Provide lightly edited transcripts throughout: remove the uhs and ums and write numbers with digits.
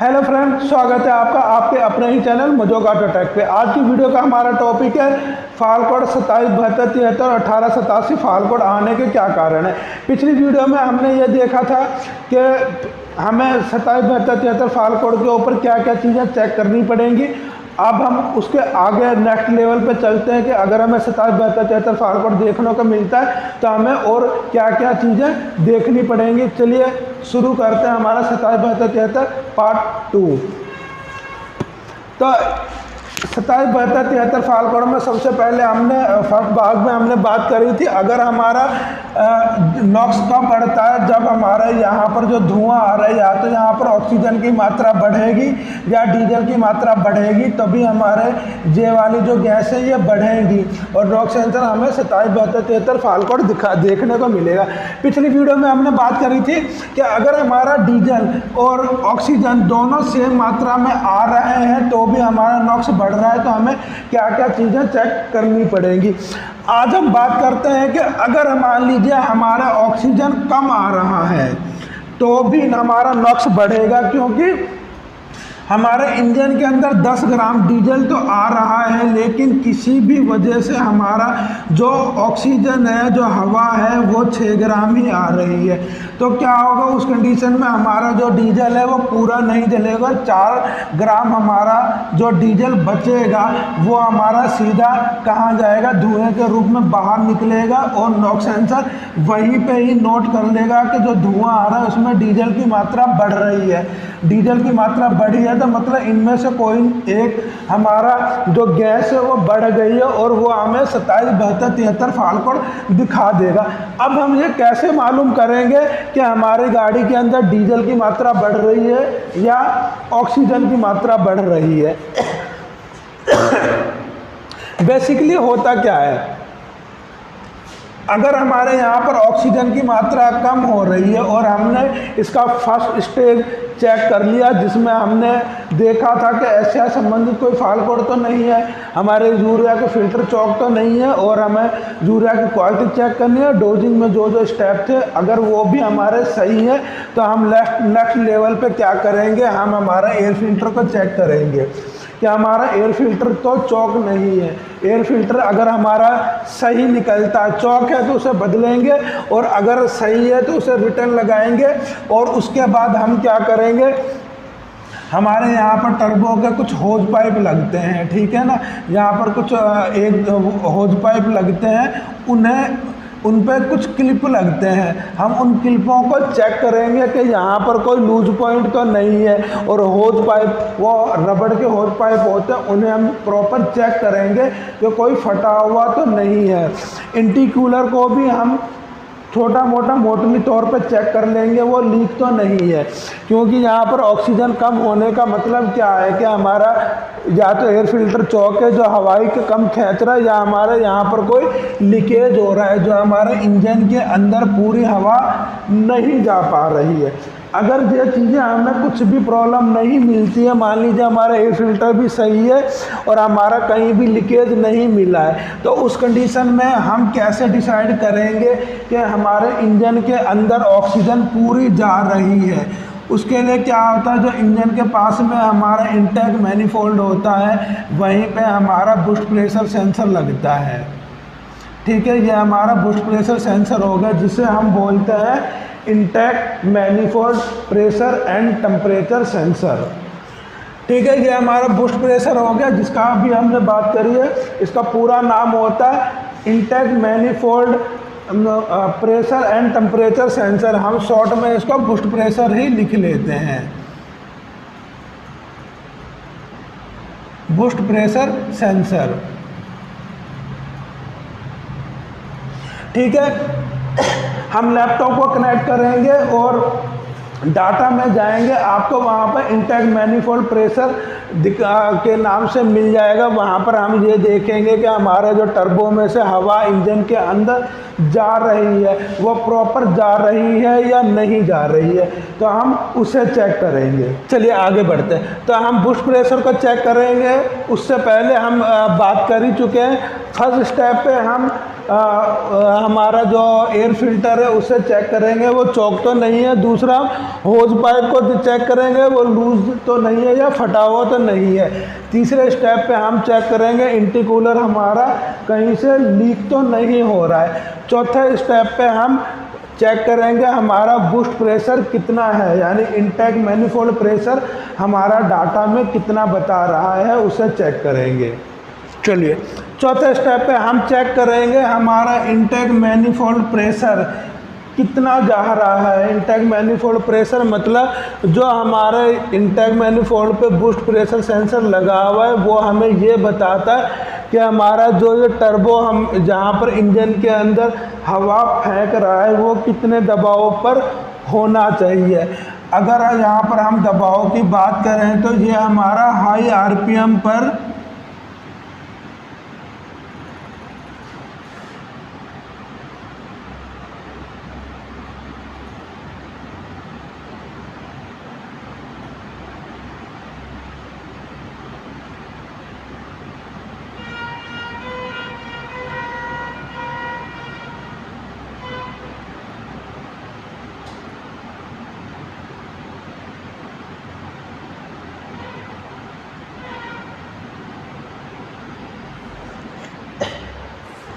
Hello friend, स्वागत है आपका आपके अपने ही चैनल मजोक ऑटो टेक पे। आज की वीडियो का हमारा टॉपिक है फाल्ट कोड 277273 और 1887 फाल्ट कोड आने के क्या कारण है। पिछली वीडियो में हमने ये देखा था कि हमें 277273 फाल्ट कोड के ऊपर क्या क्या चीज़ें चेक करनी पड़ेंगी। अब हम उसके आगे नेक्स्ट लेवल पे चलते हैं कि अगर हमें 277273 फाल्ट कोड देखने को मिलता है तो हमें और क्या क्या चीज़ें देखनी पड़ेंगी। चलिए शुरू करते हैं हमारा 277273 पार्ट 2। तो 277273 फाल्ट कोड में सबसे पहले हमने फर्स्ट भाग में हमने बात करी थी, अगर हमारा नॉक्स कब बढ़ता है, जब हमारे यहाँ पर जो धुआं आ रहा है या तो यहाँ पर ऑक्सीजन की मात्रा बढ़ेगी या डीजल की मात्रा बढ़ेगी, तभी हमारे जे वाली जो गैस है ये बढ़ेगी और नॉक्स सेंसर हमें 277273 फाल्ट कोड देखने को मिलेगा। पिछली वीडियो में हमने बात करी थी कि अगर हमारा डीजल और ऑक्सीजन दोनों सेम मात्रा में आ रहे हैं तो भी हमारा नॉक्स बढ़ रहा है, तो हमें क्या क्या चीज़ें चेक करनी पड़ेंगी। आज हम बात करते हैं कि अगर मान लीजिए हमारा ऑक्सीजन कम आ रहा है तो भी हमारा नॉक्स बढ़ेगा, क्योंकि हमारे इंजन के अंदर 10 ग्राम डीजल तो आ रहा है, लेकिन किसी भी वजह से हमारा जो ऑक्सीजन है, जो हवा है, वो 6 ग्राम ही आ रही है। तो क्या होगा उस कंडीशन में, हमारा जो डीजल है वो पूरा नहीं जलेगा। 4 ग्राम हमारा जो डीजल बचेगा वो हमारा सीधा कहाँ जाएगा, धुएं के रूप में बाहर निकलेगा और नॉक्स सेंसर वहीं पे ही नोट कर लेगा कि जो धुआं आ रहा है उसमें डीजल की मात्रा बढ़ रही है। डीजल की मात्रा बढ़ी है तो मतलब इनमें से कोई एक हमारा जो गैस है वो बढ़ गई है और वो हमें 277273 फाल्ट कोड दिखा देगा। अब हम ये कैसे मालूम करेंगे कि हमारी गाड़ी के अंदर डीजल की मात्रा बढ़ रही है या ऑक्सीजन की मात्रा बढ़ रही है। बेसिकली होता क्या है, अगर हमारे यहाँ पर ऑक्सीजन की मात्रा कम हो रही है और हमने इसका फर्स्ट स्टेज चेक कर लिया जिसमें हमने देखा था कि ऐसे संबंधित कोई फाल्ट कोड तो नहीं है, हमारे यूरिया के फिल्टर चौक तो नहीं है और हमें यूरिया की क्वालिटी चेक करनी है, डोजिंग में जो जो स्टेप थे अगर वो भी हमारे सही है तो हम नेक्स्ट लेवल पे क्या करेंगे, हम हमारा एयर फिल्टर को चेक करेंगे कि हमारा एयर फिल्टर तो चौक नहीं है। एयर फिल्टर अगर हमारा सही निकलता है, चौक है तो उसे बदलेंगे और अगर सही है तो उसे रिटर्न लगाएंगे और उसके बाद हम क्या करेंगे, हमारे यहाँ पर टर्बो के कुछ होज पाइप लगते हैं, ठीक है ना, यहाँ पर कुछ एक होज पाइप लगते हैं, उन पर कुछ क्लिप लगते हैं। हम उन क्लिपों को चेक करेंगे कि यहाँ पर कोई लूज पॉइंट तो नहीं है और होज पाइप, वो रबड़ के होज पाइप होते हैं, उन्हें हम प्रॉपर चेक करेंगे कि कोई फटा हुआ तो नहीं है। इंटीकूलर को भी हम छोटा मोटा मोटली तौर पर चेक कर लेंगे, वो लीक तो नहीं है, क्योंकि यहाँ पर ऑक्सीजन कम होने का मतलब क्या है कि हमारा या तो एयर फिल्टर चौक है जो हवाई के कम खींच रहा है या हमारे यहाँ पर कोई लीकेज हो रहा है जो हमारे इंजन के अंदर पूरी हवा नहीं जा पा रही है। अगर ये चीज़ें हमें कुछ भी प्रॉब्लम नहीं मिलती है, मान लीजिए हमारा एयर फिल्टर भी सही है और हमारा कहीं भी लीकेज नहीं मिला है, तो उस कंडीशन में हम कैसे डिसाइड करेंगे कि हमारे इंजन के अंदर ऑक्सीजन पूरी जा रही है। उसके लिए क्या होता है, जो इंजन के पास में हमारा इंटेक मैनिफोल्ड होता है वहीं पे हमारा बूस्ट प्रेशर सेंसर लगता है, ठीक है। ये हमारा बूस्ट प्रेशर सेंसर होगा जिसे हम बोलते हैं intake manifold pressure and temperature sensor, ठीक है। ये हमारा बूस्ट प्रेशर हो गया जिसका भी हमने बात करी है। इसका पूरा नाम होता है intake manifold pressure and temperature sensor, हम शॉर्ट में इसको बूस्ट प्रेशर ही लिख लेते हैं, बूस्ट प्रेशर सेंसर, ठीक है। हम लैपटॉप को कनेक्ट करेंगे और डाटा में जाएंगे, आपको वहाँ पर इंटेक मैनिफोल्ड प्रेशर के नाम से मिल जाएगा। वहाँ पर हम ये देखेंगे कि हमारे जो टर्बो में से हवा इंजन के अंदर जा रही है वो प्रॉपर जा रही है या नहीं जा रही है, तो हम उसे चेक करेंगे। चलिए आगे बढ़ते हैं। तो हम बूस्ट प्रेशर को चेक करेंगे, उससे पहले हम बात कर ही चुके हैं। फर्स्ट स्टेप पे हम हमारा जो एयर फिल्टर है उसे चेक करेंगे वो चौक तो नहीं है। दूसरा होज पाइप को चेक करेंगे वो लूज तो नहीं है या फटा हुआ तो नहीं है। तीसरे स्टेप पे हम चेक करेंगे इंटरकूलर हमारा कहीं से लीक तो नहीं हो रहा है। चौथे स्टेप पे हम चेक करेंगे हमारा बूस्ट प्रेशर कितना है, यानी इनटेक मैनिफोल्ड प्रेशर हमारा डाटा में कितना बता रहा है उसे चेक करेंगे। चलिए चौथे स्टेप पे हम चेक करेंगे हमारा इनटेक मैनिफोल्ड प्रेशर कितना जा रहा है। इनटेक मैनिफोल्ड प्रेशर मतलब जो हमारे इनटेक मैनिफोल्ड पे बूस्ट प्रेशर सेंसर लगा हुआ है वो हमें ये बताता है कि हमारा जो ये टर्बो हम जहाँ पर इंजन के अंदर हवा फेंक रहा है वो कितने दबाव पर होना चाहिए। अगर यहाँ पर हम दबाव की बात करें तो ये हमारा हाई आरपीएम पर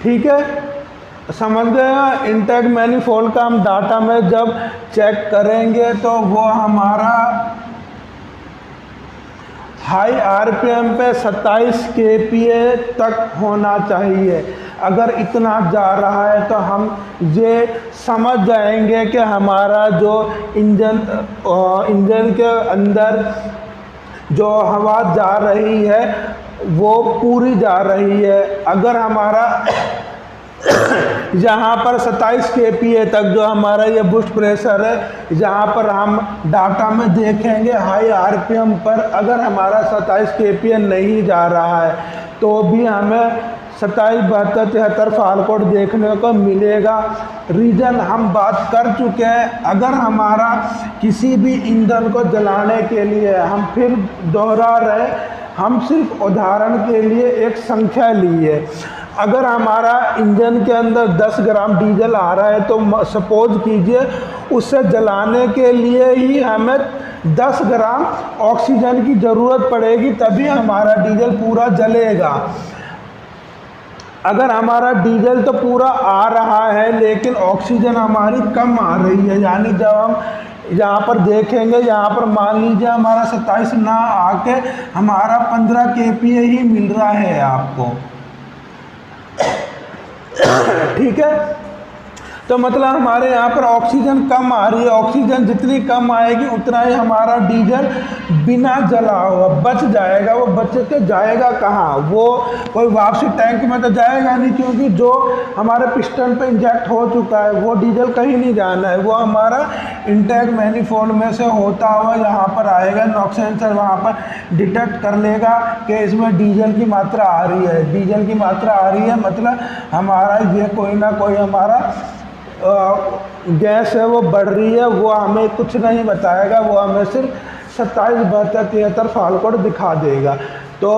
ठीक है, समझ गए। इनटेक मैनिफोल्ड का हम डाटा में जब चेक करेंगे तो वो हमारा हाई आरपीएम पे 27 kPa तक होना चाहिए। अगर इतना जा रहा है तो हम ये समझ जाएंगे कि हमारा जो इंजन के अंदर जो हवा जा रही है वो पूरी जा रही है। अगर हमारा यहाँ पर 27 kPa तक जो हमारा ये बूस्ट प्रेशर है, जहाँ पर हम डाटा में देखेंगे हाई आरपीएम पर अगर हमारा 27 kPa नहीं जा रहा है तो भी हमें 27, 72, 73 फाल्ट कोड देखने को मिलेगा। रीज़न हम बात कर चुके हैं। अगर हमारा किसी भी ईंधन को जलाने के लिए, हम फिर दोहरा रहे, हम सिर्फ उदाहरण के लिए एक संख्या ली है। अगर हमारा इंजन के अंदर 10 ग्राम डीजल आ रहा है तो सपोज कीजिए उसे जलाने के लिए ही हमें 10 ग्राम ऑक्सीजन की ज़रूरत पड़ेगी, तभी हमारा डीजल पूरा जलेगा। अगर हमारा डीजल तो पूरा आ रहा है लेकिन ऑक्सीजन हमारी कम आ रही है, यानी जब हम यहाँ पर देखेंगे, यहाँ पर मान लीजिए हमारा 27 ना आके हमारा 15 kPa ही मिल रहा है आपको, ठीक है। तो मतलब हमारे यहाँ पर ऑक्सीजन कम आ रही है। ऑक्सीजन जितनी कम आएगी उतना ही हमारा डीजल बिना जला हुआ बच जाएगा। वो बच के जाएगा कहाँ? वो कोई वापसी टैंक में तो जाएगा नहीं, क्योंकि जो हमारे पिस्टन पे इंजेक्ट हो चुका है वो डीजल कहीं नहीं जाना है। वो हमारा इनटेक मैनिफोल्ड में से होता हुआ यहाँ पर आएगा। नॉक्स सेंसर वहाँ पर डिटेक्ट कर लेगा कि इसमें डीजल की मात्रा आ रही है। डीजल की मात्रा आ रही है मतलब हमारा ये कोई ना कोई हमारा गैस है वो बढ़ रही है। वो हमें कुछ नहीं बताएगा, वो हमें सिर्फ 27, 72, 73 फाल्ट कोड दिखा देगा। तो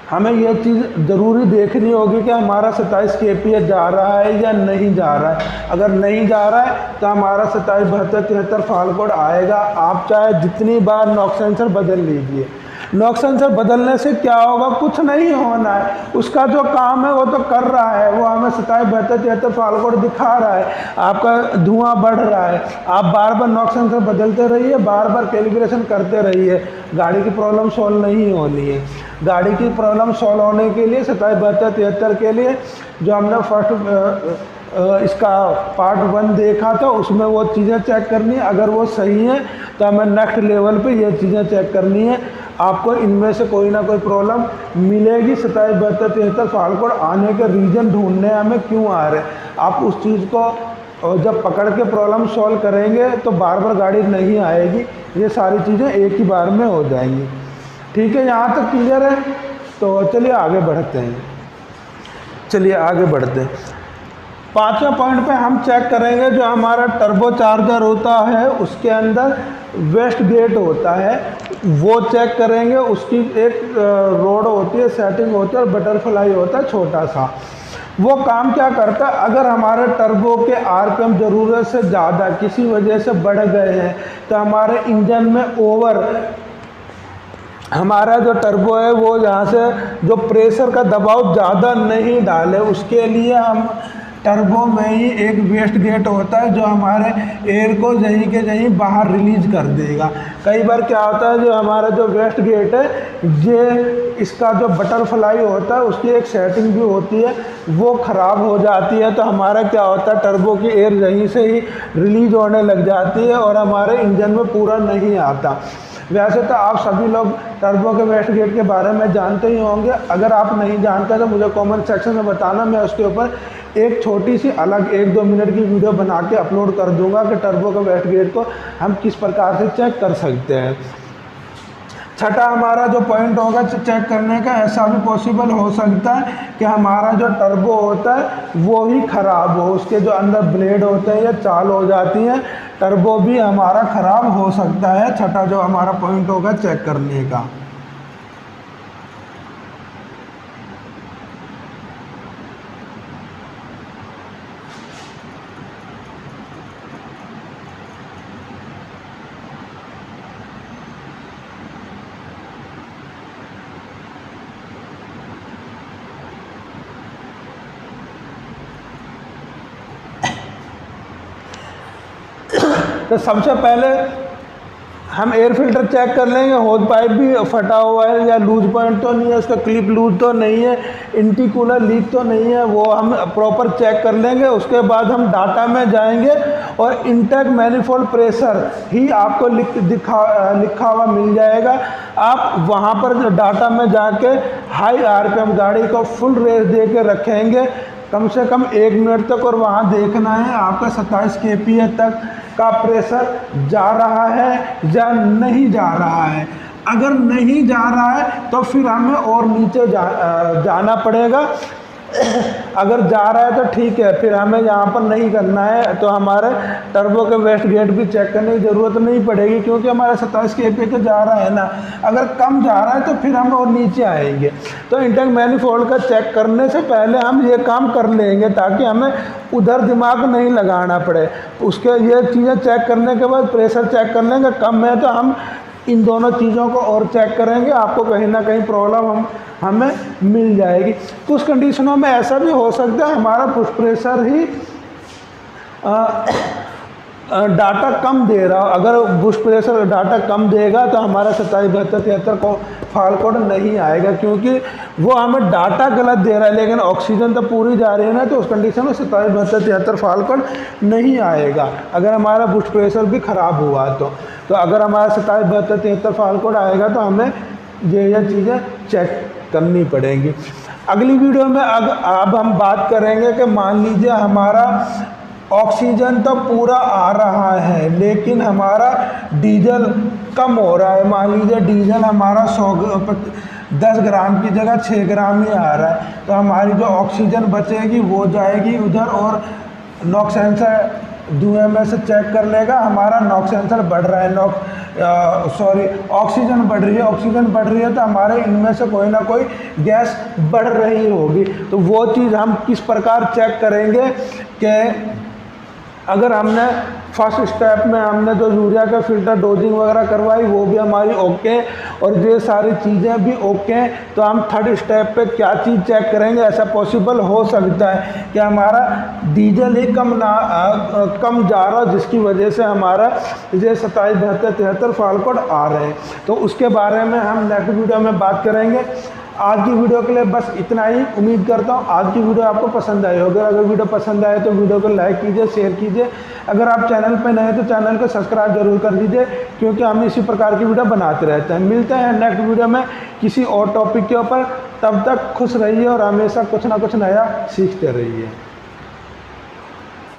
हमें ये चीज़ ज़रूरी देखनी होगी कि हमारा 27 kPa जा रहा है या नहीं जा रहा है। अगर नहीं जा रहा है तो हमारा 27, 72, 73 फाल्ट कोड आएगा। आप चाहे जितनी बार नॉक्स सेंसर बदल लीजिए। नॉक्स सेंसर बदलने से क्या होगा? कुछ नहीं होना है। उसका जो काम है वो तो कर रहा है, वो हमें 27, 72, 73 फाल्ट कोड दिखा रहा है। आपका धुआं बढ़ रहा है। आप बार बार नॉक्स सेंसर बदलते रहिए, बार बार कैलिब्रेशन करते रहिए, गाड़ी की प्रॉब्लम सॉल्व नहीं होनी है। गाड़ी की प्रॉब्लम सॉल्व होने के लिए 27, 72, 73 के लिए जो हमने फर्स्ट इसका पार्ट 1 देखा था उसमें वो चीज़ें चेक करनी है। अगर वो सही है तो हमें नेक्स्ट लेवल पे ये चीज़ें चेक करनी है। आपको इनमें से कोई ना कोई प्रॉब्लम मिलेगी। 27, 72, 73 फाल्ट कोड आने के रीज़न ढूंढने हमें क्यों आ रहे हैं। आप उस चीज़ को जब पकड़ के प्रॉब्लम सॉल्व करेंगे तो बार बार गाड़ी नहीं आएगी। ये सारी चीज़ें एक ही बार में हो जाएंगी। ठीक है, यहाँ तक क्लियर है? तो चलिए आगे बढ़ते हैं। चलिए आगे बढ़ते हैं। 5वें पॉइंट पे हम चेक करेंगे जो हमारा टर्बो चार्जर होता है उसके अंदर वेस्ट गेट होता है, वो चेक करेंगे। उसकी एक रोड होती है, सेटिंग होती है और बटरफ्लाई होता है छोटा सा। वो काम क्या करता है, अगर हमारे टर्बो के आरपीएम ज़रूरत से ज़्यादा किसी वजह से बढ़ गए हैं तो हमारे इंजन में हमारा जो टर्बो है वो यहाँ से जो प्रेशर का दबाव ज़्यादा नहीं डाले, उसके लिए हम टर्बो में ही एक वेस्ट गेट होता है जो हमारे एयर को जहीं के जहीं बाहर रिलीज कर देगा। कई बार क्या होता है, जो हमारा जो वेस्ट गेट है, ये इसका जो बटरफ्लाई होता है उसकी एक सेटिंग भी होती है, वो ख़राब हो जाती है, तो हमारा क्या होता है, टर्बो की एयर यहीं से ही रिलीज होने लग जाती है और हमारे इंजन में पूरा नहीं आता। वैसे तो आप सभी लोग टर्बो के वेस्ट गेट के बारे में जानते ही होंगे। अगर आप नहीं जानते तो मुझे कमेंट सेक्शन में बताना, मैं उसके ऊपर एक छोटी सी अलग 1-2 मिनट की वीडियो बना के अपलोड कर दूंगा कि टर्बो के वेस्ट गेट को हम किस प्रकार से चेक कर सकते हैं। छठा हमारा जो पॉइंट होगा चेक करने का, ऐसा भी पॉसिबल हो सकता है कि हमारा जो टर्बो होता है वो ही ख़राब हो, उसके जो अंदर ब्लेड होते हैं या चाल हो जाती है, टर्बो भी हमारा ख़राब हो सकता है। छठा जो हमारा पॉइंट होगा चेक करने का। तो सबसे पहले हम एयर फिल्टर चेक कर लेंगे, होज पाइप भी फटा हुआ है या लूज पॉइंट तो नहीं है, उसका क्लिप लूज तो नहीं है, इंटिकूलर लीक तो नहीं है, वो हम प्रॉपर चेक कर लेंगे। उसके बाद हम डाटा में जाएंगे और इंटेक मैनिफोल्ड प्रेशर ही आपको लिखा हुआ मिल जाएगा। आप वहाँ पर डाटा में जाके हाई आरपीएम गाड़ी को फुल रेस दे के रखेंगे कम से कम 1 मिनट तक, और वहाँ देखना है आपका 27 kPa तक का प्रेशर जा रहा है या नहीं जा रहा है। अगर नहीं जा रहा है तो फिर हमें और नीचे जाना पड़ेगा। अगर जा रहा है तो ठीक है, फिर हमें यहाँ पर नहीं करना है, तो हमारे टर्बो के वेस्ट गेट भी चेक करने की ज़रूरत नहीं पड़ेगी, क्योंकि हमारा 27 kPa तो जा रहा है ना। अगर कम जा रहा है तो फिर हम और नीचे आएंगे। तो इंटेक मैनिफोल्ड का चेक करने से पहले हम ये काम कर लेंगे ताकि हमें उधर दिमाग नहीं लगाना पड़े। उसके ये चीज़ें चेक करने के बाद प्रेशर चेक कर लेंगे, कम है तो हम इन दोनों चीज़ों को और चेक करेंगे, आपको कहीं ना कहीं प्रॉब्लम हमें मिल जाएगी। कुछ कंडीशनों में ऐसा भी हो सकता है हमारा पुश प्रेशर ही डाटा कम दे रहा हो। अगर पुश प्रेशर डाटा कम देगा तो हमारा 27 72 73 को फॉल्ट कोड नहीं आएगा, क्योंकि वो हमें डाटा गलत दे रहा है लेकिन ऑक्सीजन तो पूरी जा रही है ना, तो उस कंडीशन में 27 72 73 फॉल्ट कोड नहीं आएगा अगर हमारा पुश प्रेशर भी ख़राब हुआ तो अगर हमारा 27 72 73 फॉल्ट कोड आएगा तो हमें ये चीज़ें चेक करनी पड़ेंगी। अगली वीडियो में अब हम बात करेंगे कि मान लीजिए हमारा ऑक्सीजन तो पूरा आ रहा है लेकिन हमारा डीजल कम हो रहा है। मान लीजिए डीजल हमारा 10 ग्राम की जगह 6 ग्राम ही आ रहा है, तो हमारी जो ऑक्सीजन बचेगी वो जाएगी उधर और नॉक्स सेंसर धुएं में से चेक कर लेगा हमारा नॉक्स सेंसर बढ़ रहा है, ऑक्सीजन बढ़ रही है। ऑक्सीजन बढ़ रही है तो हमारे इनमें से कोई ना कोई गैस बढ़ रही होगी। तो वो चीज़ हम किस प्रकार चेक करेंगे कि अगर हमने फर्स्ट स्टेप में हमने जो यूरिया का फिल्टर डोजिंग वगैरह करवाई वो भी हमारी ओके और ये सारी चीज़ें भी ओके, तो हम थर्ड स्टेप पे क्या चीज़ चेक करेंगे। ऐसा पॉसिबल हो सकता है कि हमारा डीजल ही कम जा रहा हो जिसकी वजह से हमारा ये 27 72 73 फॉल्ट कोड आ रहे हैं। तो उसके बारे में हम नेक्स्ट वीडियो में बात करेंगे। आज की वीडियो के लिए बस इतना ही। उम्मीद करता हूँ आज की वीडियो आपको पसंद आई होगी। अगर वीडियो पसंद आए तो वीडियो को लाइक कीजिए, शेयर कीजिए। अगर आप चैनल पर नए तो चैनल को सब्सक्राइब जरूर कर दीजिए, क्योंकि हम इसी प्रकार की वीडियो बनाते रहते हैं। मिलते हैं नेक्स्ट वीडियो में किसी और टॉपिक के ऊपर। तब तक खुश रहिए और हमेशा कुछ ना कुछ नया सीखते रहिए।